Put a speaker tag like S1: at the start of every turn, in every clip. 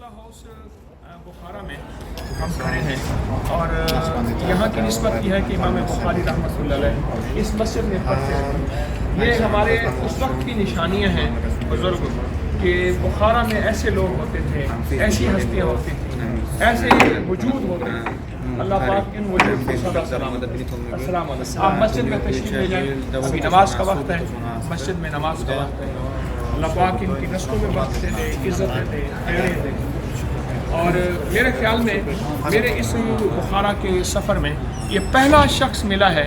S1: Nasrallah house बुखारा में हम खड़े हैं और यहाँ की निस्बत यह है कि इमाम बुखारी रहमतुल्लाह अलैह इस मस्जिद में पढ़ते हैं। ये हमारे उस वक्त की निशानियाँ हैं बुज़ुर्ग कि बुखारा में ऐसे लोग होते थे, ऐसी हस्तियाँ होती थी, ऐसे वजूद होते थे। अल्लाह पाक इन वजूद को सदा सलामत रखे। अस्सलाम वालेकुम। आप मस्जिद में तशरीफ़ ले जाएं, अभी नमाज का वक्त है, मस्जिद में नमाज का वक्त है। अल्लाह पाक इनकी नस्लों में बख्शे दे, इज़्ज़त दे, खैर दे। और मेरे ख्याल में मेरे इस बुखारा के सफ़र में ये पहला शख्स मिला है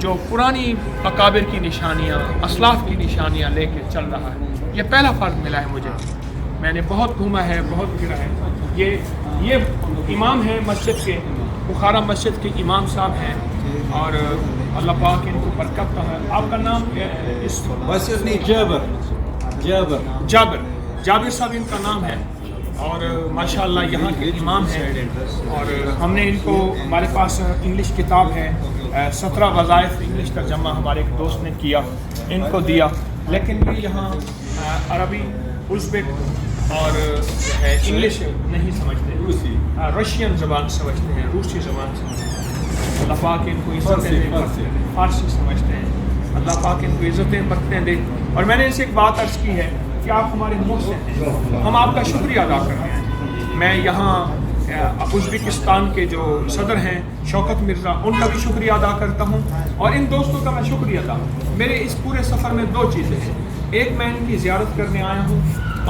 S1: जो पुरानी अकाबिर की निशानियाँ, असलाफ की निशानियाँ लेके चल रहा है। ये पहला फ़र्द मिला है मुझे। मैंने बहुत घूमा है, बहुत फिरा है। ये इमाम है मस्जिद के, बुखारा मस्जिद के इमाम साहब हैं और अल्लाह पाक इनको बरकत है। आपका नाम इस
S2: मस्जिद नहीं,
S1: जाबिर साहब इनका नाम है और माशाल्लाह यहाँ के इमाम हैं। और हमने इनको, हमारे पास इंग्लिश किताब है, 17 वज़ाइफ इंग्लिश तर्जमा हमारे एक दोस्त ने किया, इनको दिया। लेकिन ये यहाँ अरबी, उज़्बेक और इंग्लिश नहीं समझते, रशियन ज़बान समझते हैं, रूसी ज़बान समझते हैं। अल्लाह पाक इनको इज़्ज़तें, फ़ारसी समझते हैं। अल्लाह पाक इनको इज़्ज़तें बरकतें दे। और मैंने इनसे एक बात अर्ज़ की है कि आप हमारे मोहसिन हैं, हम आपका शुक्रिया अदा करते हैं। मैं यहाँ उज़्बेकिस्तान के जो सदर हैं शौकत मिर्ज़ा, उनका भी शुक्रिया अदा करता हूँ और इन दोस्तों का मैं शुक्रिया अदा। मेरे इस पूरे सफ़र में दो चीज़ें हैं, एक मैं इनकी ज़ियारत करने आया हूँ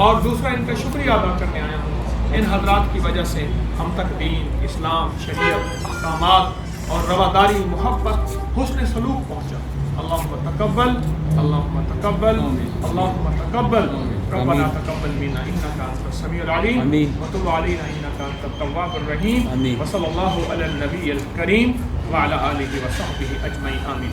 S1: और दूसरा इनका शुक्रिया अदा करने आया हूँ। इन हज़रात की वजह से हम तक दीन, इस्लाम, शरीयत, अहकामात और रवादारी, मोहब्बत, हुस्न सलूक पहुँचा। अल्लाहुम्मा तक़ब्बल, अल्लाहुम्मा तक़ब्बल, अल्लाहुम्मा तक़ब्बल। रब्बना तक़ब्बल मिन्ना इन्नका अंतस समीउल अलीम व तुब अलैना इन्नका अंतत तव्वाबुर रहीम व सल्लल्लाहु अला नबिय्यिल करीम व अला आलिहि व सहबिहि अजमईन। आमीन।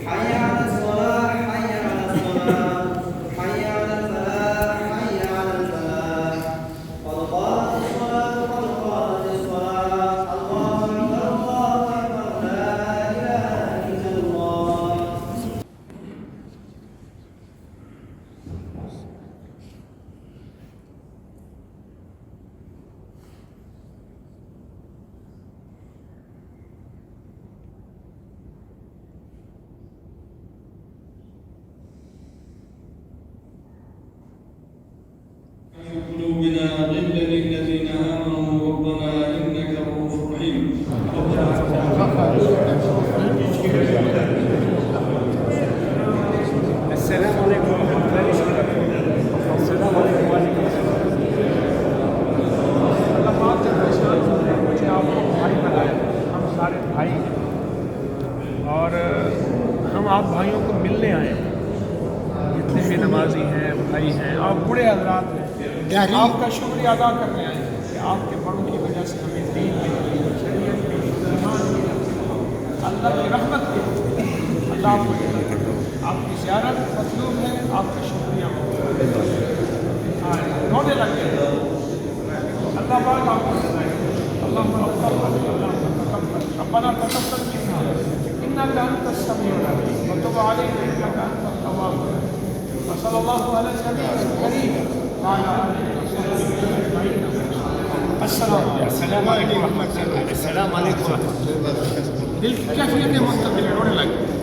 S3: حي على الصلاة حي على الصلاة حي على الفلاح حي على الفلاح قد قامت الصلاة قد قامت الصلاة الله أكبر الله أكبر لا إله إلا الله.
S4: قلوبنا غلا للذين آمنوا ربنا إنك رؤوف رحيم.
S1: السلام عليكم ورحمة الله وبركاته. السلام عليكم वालेकुम अल्लाह पाक ने मुझे आपको भाई बनाया। हम सारे भाई हैं और हम आप भाइयों को मिलने आए हैं। जितने भी नमाजी हैं, भाई हैं, आप बूढ़े हज़रात हैं, आपका शुक्रिया अदा करने आए हैं कि आपके बड़ों की वजह से हमें दीन मिली, शरीयत मिली, ईमान मिला, अल्लाह की रहमत मिली। अल्लाह आपकी ज़ियारत मतलूब है, आपका शुक्रिया रोने लग गए। अल्लाह पाक आपको सुनाए। अल्लाह रब्बना तक़ब्बल मिन्ना इन्नका अंतस समीउल अलीम व तुब अलैना इन्नका अंतत तव्वाबुर रहीम व सल्लल्लाहु अला नबिय्यिल करीम व अला आलिहि व सहबिहि अजमईन। अस्सलाम वालेकुम रहमतुल्लाह। अस्सलाम वालेकुम। दिल की कैफियत में मुस्तकिल रोने लगे।